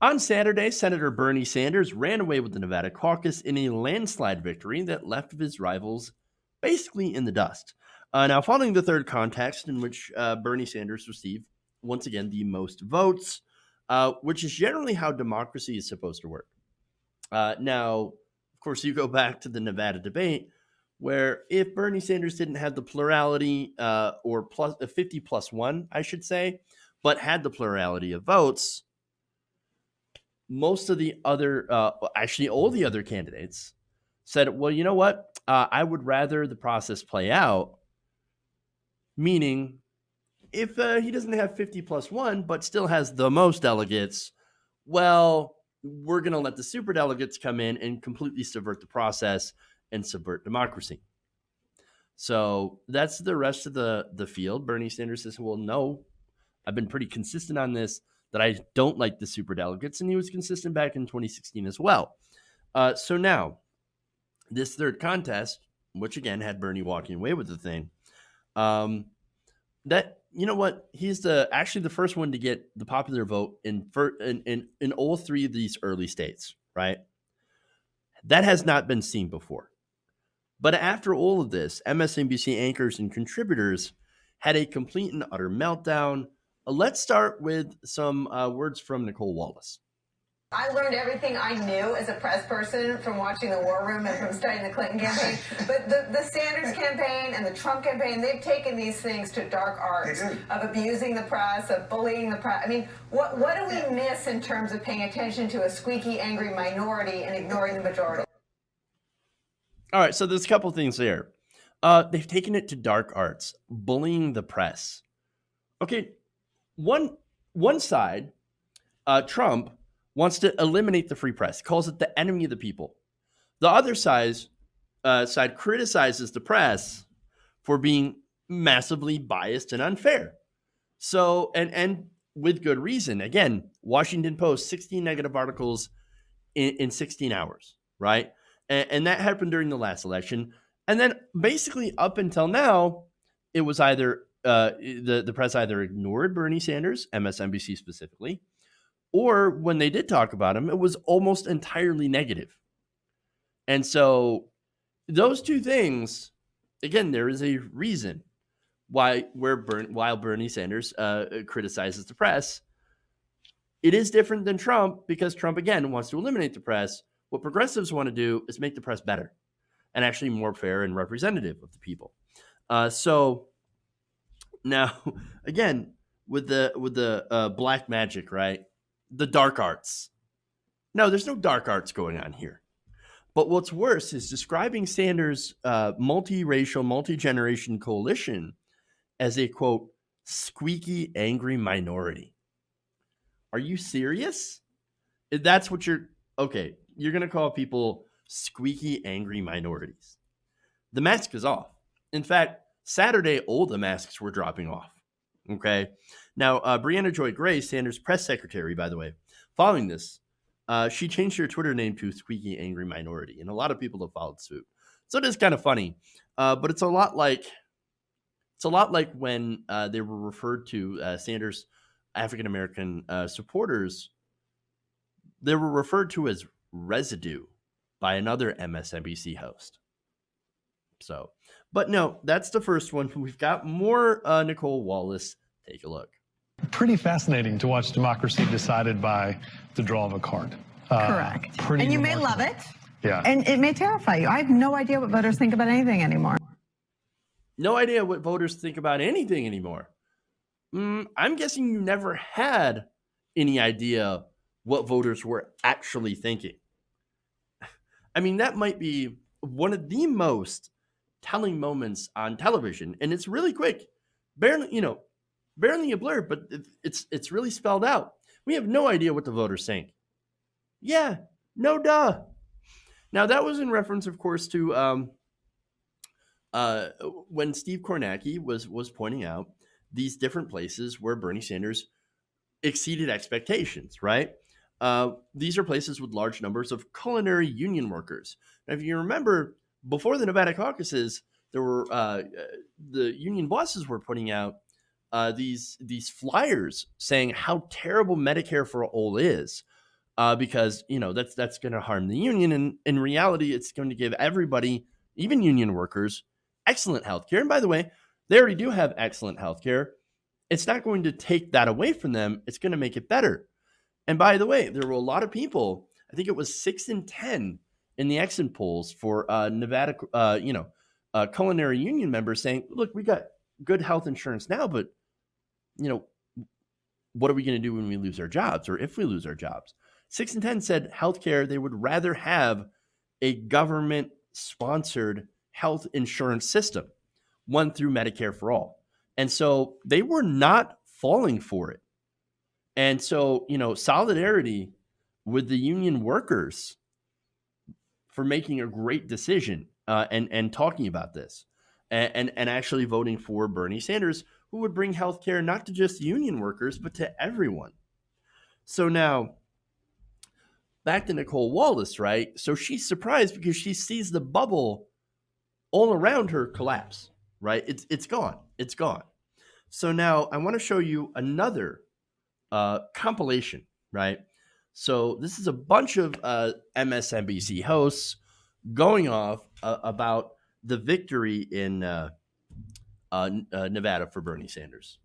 On Saturday, Senator Bernie Sanders ran away with the Nevada caucus in a landslide victory that left his rivals basically in the dust. Now, following the third contest in which Bernie Sanders received, once again, the most votes, which is generally how democracy is supposed to work. Now, of course, you go back to the Nevada debate, where if Bernie Sanders didn't have the plurality or plus 50 plus one, I should say, but had the plurality of votes, most of the other, actually all the other candidates said, well, you know what? I would rather the process play out, meaning if he doesn't have 50 plus one, but still has the most delegates, well, we're going to let the super delegates come in and completely subvert the process and subvert democracy. So that's the rest of the field. Bernie Sanders says, well, no, I've been pretty consistent on this, that I don't like the super delegates. And he was consistent back in 2016 as well. So now, this third contest, which again had Bernie walking away with the thing, that, you know what, he's actually the first one to get the popular vote in all three of these early states, right? That has not been seen before. But after all of this, MSNBC anchors and contributors had a complete and utter meltdown. Let's start with some words from Nicole Wallace. I learned everything I knew as a press person from watching the War Room and from studying the Clinton campaign. But the Sanders campaign and the Trump campaign, they've taken these things to dark arts of abusing the press, of bullying the press. I mean, what do we miss in terms of paying attention to a squeaky, angry minority and ignoring the majority? All right, so there's a couple things there. They've taken it to dark arts, bullying the press. Okay, one side, Trump, wants to eliminate the free press, calls it the enemy of the people. The other side criticizes the press for being massively biased and unfair. So, and with good reason. Again, Washington Post, 16 negative articles in 16 hours, right? And that happened during the last election. And then basically up until now, it was either the press either ignored Bernie Sanders, MSNBC specifically, or when they did talk about him, it was almost entirely negative. And so those two things, again, there is a reason while Bernie Sanders criticizes the press. It is different than Trump because Trump, again, wants to eliminate the press. What progressives want to do is make the press better and actually more fair and representative of the people. So now, again, with the black magic, right? The dark arts. No, there's no dark arts going on here. But what's worse is describing Sanders' multiracial, multi-generation coalition as a, quote, squeaky, angry minority. Are you serious? That's what you're going to call people squeaky, angry minorities. The mask is off. In fact, Saturday, all the masks were dropping off. Okay. Now, Brianna Joy Gray, Sanders' press secretary, by the way, following this, she changed her Twitter name to Squeaky Angry Minority, and a lot of people have followed suit. So it is kind of funny, but it's a lot like when they were referred to Sanders' African American supporters. They were referred to as residue by another MSNBC host. So, but no, that's the first one. We've got more Nicole Wallace. Take a look. Pretty fascinating to watch democracy decided by the draw of a card. Correct. And you may love it. Yeah. And it may terrify you. I have no idea what voters think about anything anymore. No idea what voters think about anything anymore. I'm guessing you never had any idea what voters were actually thinking. I mean, that might be one of the most telling moments on television, and it's really quick. Barely a blur, but it's really spelled out. We have no idea what the voters think. Yeah, no duh. Now, that was in reference, of course, to when Steve Kornacki was pointing out these different places where Bernie Sanders exceeded expectations, right? These are places with large numbers of culinary union workers. Now, if you remember, before the Nevada caucuses, there were the union bosses were putting out these flyers saying how terrible Medicare for all is. because that's going to harm the union. And in reality, it's going to give everybody, even union workers, excellent health care. And by the way, they already do have excellent health care. It's not going to take that away from them. It's going to make it better. And by the way, there were a lot of people, I think it was 6 in 10 in the exit polls for Nevada, culinary union members saying, look, we got good health insurance now, but, what are we going to do when we lose our jobs, or if we lose our jobs? 6 in 10 said healthcare, they would rather have a government-sponsored health insurance system, one through Medicare for all. And so they were not falling for it. And so, solidarity with the union workers for making a great decision and talking about this and actually voting for Bernie Sanders, who would bring healthcare not to just union workers, but to everyone. So now, back to Nicole Wallace, right? So she's surprised because she sees the bubble all around her collapse, right? It's gone. It's gone. So now I want to show you another compilation, right? So this is a bunch of MSNBC hosts going off about the victory in Nevada for Bernie Sanders.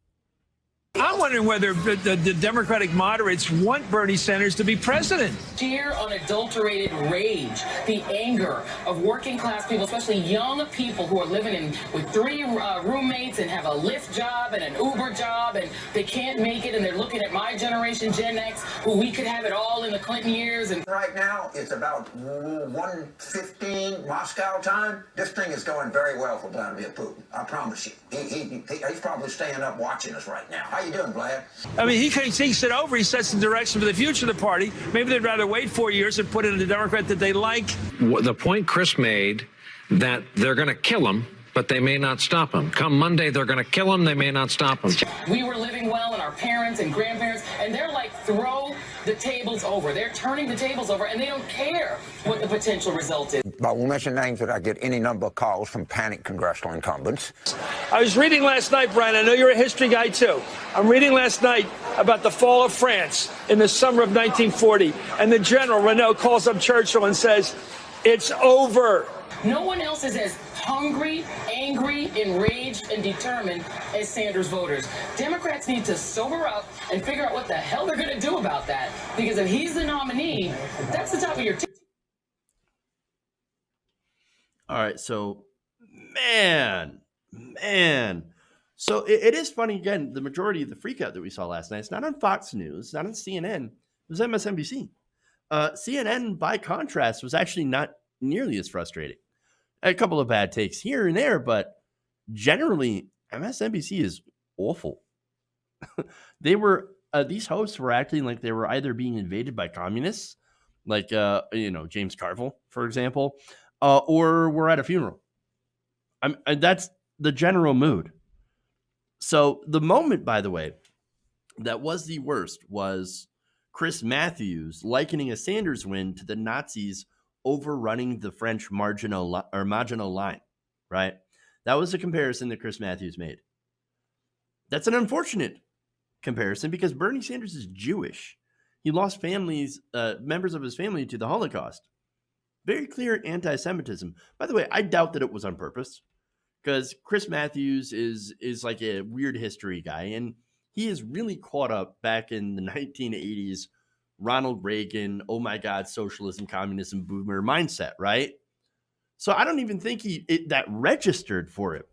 I'm wondering whether the Democratic moderates want Bernie Sanders to be president. Sheer unadulterated rage, the anger of working class people, especially young people who are living with 3 roommates and have a Lyft job and an Uber job, and they can't make it, and they're looking at my generation, Gen X, who we could have it all in the Clinton years. And right now, it's about 1:15 Moscow time. This thing is going very well for Vladimir Putin. I promise you. He's probably staying up watching us right now. How you doing, Vlad? I mean, he thinks it over. He sets the direction for the future of the party. Maybe they'd rather wait 4 years and put in a Democrat that they like. The point Chris made that they're going to kill him, but they may not stop him. Come Monday, they're going to kill him. They may not stop him. We were living well, and our parents and grandparents, and they're like, throw the tables over. They're turning the tables over, and they don't care what the potential result is. I won't mention names, but I get any number of calls from panicked congressional incumbents. I was reading last night, Brian, I know you're a history guy too. I'm reading last night about the fall of France in the summer of 1940. And the general, Renault, calls up Churchill and says, it's over. No one else is as hungry, angry, enraged, and determined as Sanders voters. Democrats need to sober up and figure out what the hell they're going to do about that. Because if he's the nominee, that's the top of your team. All right, so man. So it is funny, again, the majority of the freakout that we saw last night, it's not on Fox News, not on CNN, it was MSNBC. CNN, by contrast, was actually not nearly as frustrating. A couple of bad takes here and there, but generally, MSNBC is awful. These hosts were acting like they were either being invaded by communists, like, James Carville, for example, or we're at a funeral. That's the general mood. So the moment, by the way, that was the worst was Chris Matthews likening a Sanders win to the Nazis overrunning the French Maginot Line, right? That was the comparison that Chris Matthews made. That's an unfortunate comparison because Bernie Sanders is Jewish. He lost members of his family to the Holocaust. Very clear anti-Semitism. By the way, I doubt that it was on purpose because Chris Matthews is like a weird history guy, and he is really caught up back in the 1980s Ronald Reagan, oh my God, socialism, communism, boomer mindset, right? So I don't even think that registered for him,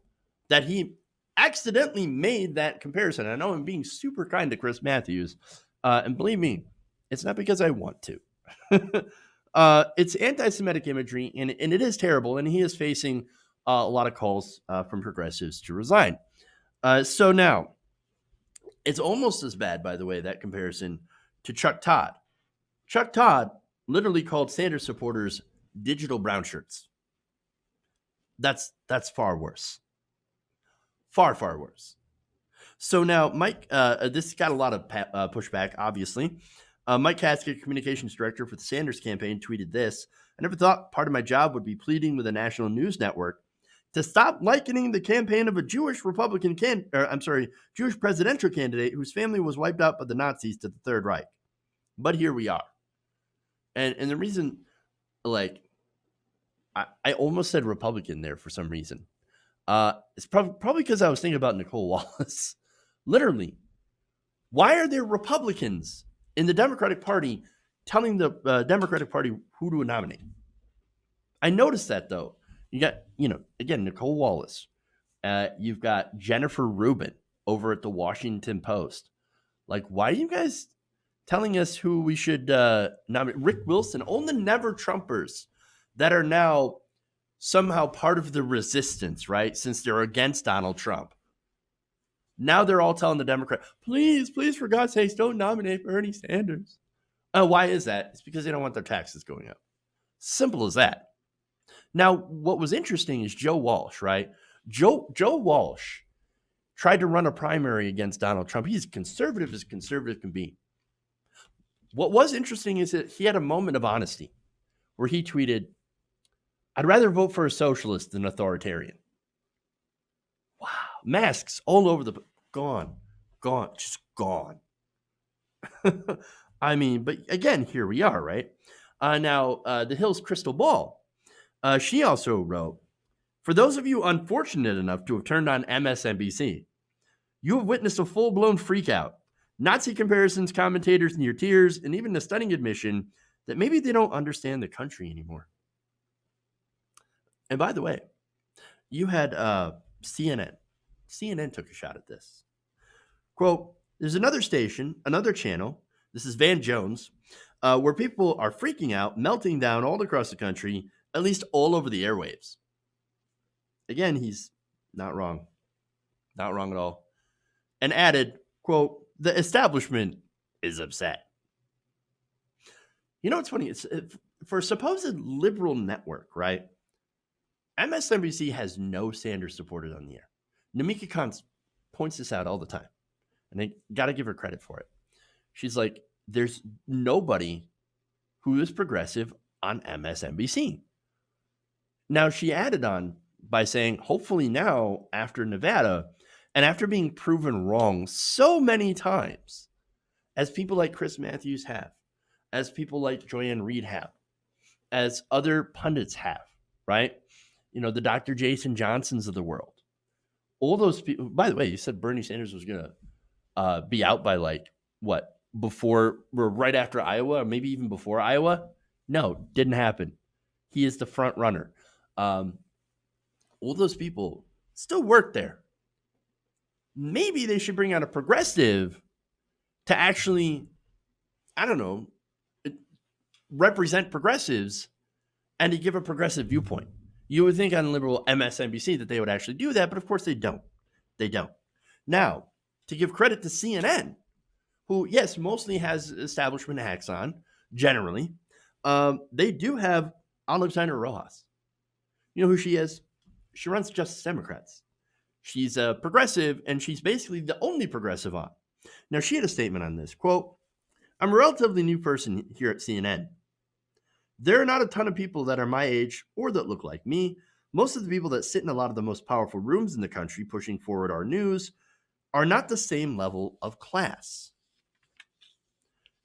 that he accidentally made that comparison. I know I'm being super kind to Chris Matthews, and believe me, it's not because I want to. It's anti-Semitic imagery, and it is terrible, and he is facing a lot of calls from progressives to resign. So now, it's almost as bad, by the way, that comparison to Chuck Todd. Chuck Todd literally called Sanders supporters digital brown shirts. That's far worse. Far, far worse. So now, Mike, this got a lot of pushback, obviously. Mike Caskett, communications director for the Sanders campaign, tweeted this: I never thought part of my job would be pleading with a national news network to stop likening the campaign of a Jewish presidential candidate whose family was wiped out by the Nazis to the Third Reich. But here we are. And the reason, like, I almost said Republican there for some reason. It's probably because I was thinking about Nicole Wallace. Literally, why are there Republicans in the Democratic Party telling the Democratic Party who to nominate? I noticed that, though. You got, again, Nicole Wallace. You've got Jennifer Rubin over at the Washington Post. Like, why are you guys telling us who we should nominate? Rick Wilson, all the never Trumpers that are now somehow part of the resistance, right? Since they're against Donald Trump. Now they're all telling the Democrat, please, for God's sakes, don't nominate Bernie Sanders. Why is that? It's because they don't want their taxes going up. Simple as that. Now, what was interesting is Joe Walsh, right? Joe Walsh tried to run a primary against Donald Trump. He's conservative as conservative can be. What was interesting is that he had a moment of honesty where he tweeted, I'd rather vote for a socialist than authoritarian. Wow. Masks all over gone, just gone. I mean, but again, here we are, right? Now, The Hill's Crystal Ball, she also wrote, for those of you unfortunate enough to have turned on MSNBC, you have witnessed a full-blown freakout. Nazi comparisons, commentators in your tears, and even a stunning admission that maybe they don't understand the country anymore. And by the way, you had CNN. CNN took a shot at this. Quote, there's another station, another channel, this is Van Jones, where people are freaking out, melting down all across the country, at least all over the airwaves. Again, he's not wrong. Not wrong at all. And added, quote, the establishment is upset. You know what's funny? It's for a supposed liberal network, right? MSNBC has no Sanders supporters on the air. Namika Khan points this out all the time, and I got to give her credit for it. She's like, there's nobody who is progressive on MSNBC. Now, she added on by saying, hopefully now, after Nevada, and after being proven wrong so many times, as people like Chris Matthews have, as people like Joanne Reed have, as other pundits have, right? The Dr. Jason Johnsons of the world. All those people, by the way, you said Bernie Sanders was going to be out by before or right after Iowa, or maybe even before Iowa? No, didn't happen. He is the front runner. All those people still work there. Maybe they should bring out a progressive to actually, I don't know, represent progressives and to give a progressive viewpoint. You would think on liberal MSNBC that they would actually do that, but of course they don't. They don't. Now, to give credit to CNN, who, yes, mostly has establishment hacks on, generally, they do have Alexandra Rojas. You know who she is? She runs Justice Democrats. She's a progressive, and she's basically the only progressive on. Now, she had a statement on this. Quote, I'm a relatively new person here at CNN. There are not a ton of people that are my age or that look like me. Most of the people that sit in a lot of the most powerful rooms in the country pushing forward our news are not the same level of class.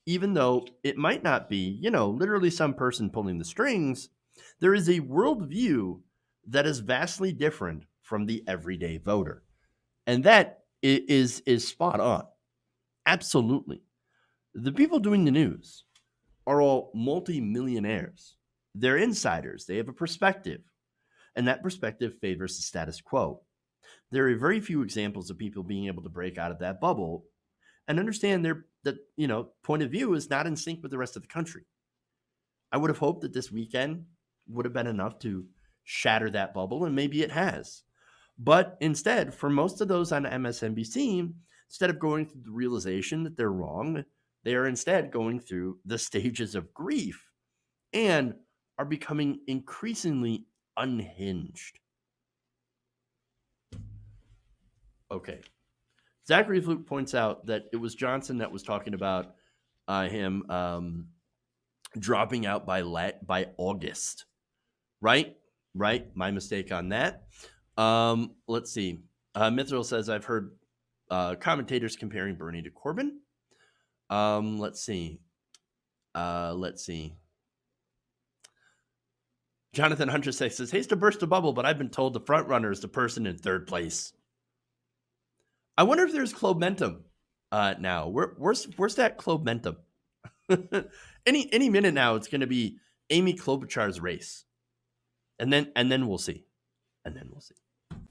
Even though it might not be, literally some person pulling the strings, there is a worldview that is vastly different from the everyday voter. And that is spot on. Absolutely. The people doing the news are all multi-millionaires. They're insiders. They have a perspective. And that perspective favors the status quo. There are very few examples of people being able to break out of that bubble and understand that point of view is not in sync with the rest of the country. I would have hoped that this weekend would have been enough to shatter that bubble, and maybe it has. But instead, for most of those on MSNBC, instead of going through the realization that they're wrong, they are instead going through the stages of grief and are becoming increasingly unhinged. Okay. Zachary Fluke points out that it was Johnson that was talking about him dropping out by August. Right? My mistake on that. Let's see. Mithril says, I've heard commentators comparing Bernie to Corbyn. Let's see. Jonathan Hunter says, hates to burst a bubble, but I've been told the front runner is the person in third place. I wonder if there's Clubmentum now. Where's that Clubmentum? any minute now, it's going to be Amy Klobuchar's race, and then we'll see.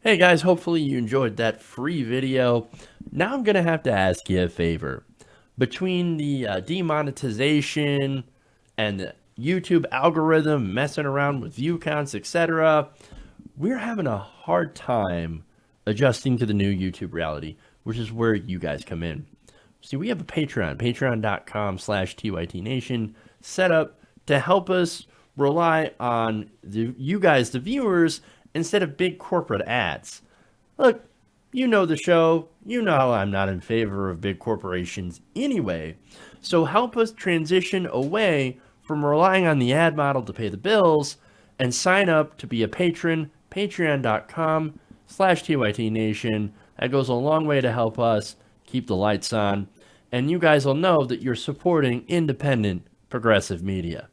Hey guys, hopefully you enjoyed that free video. Now I'm going to have to ask you a favor. Between the demonetization and the YouTube algorithm messing around with view counts, etc., we're having a hard time adjusting to the new YouTube reality, which is where you guys come in. See, we have a patreon.com/TYTNation set up to help us rely on you guys, the viewers, instead of big corporate ads. Look, you know the show. You know I'm not in favor of big corporations anyway. So help us transition away from relying on the ad model to pay the bills and sign up to be a patron, patreon.com/TYTNation. That goes a long way to help us keep the lights on. And you guys will know that you're supporting independent progressive media.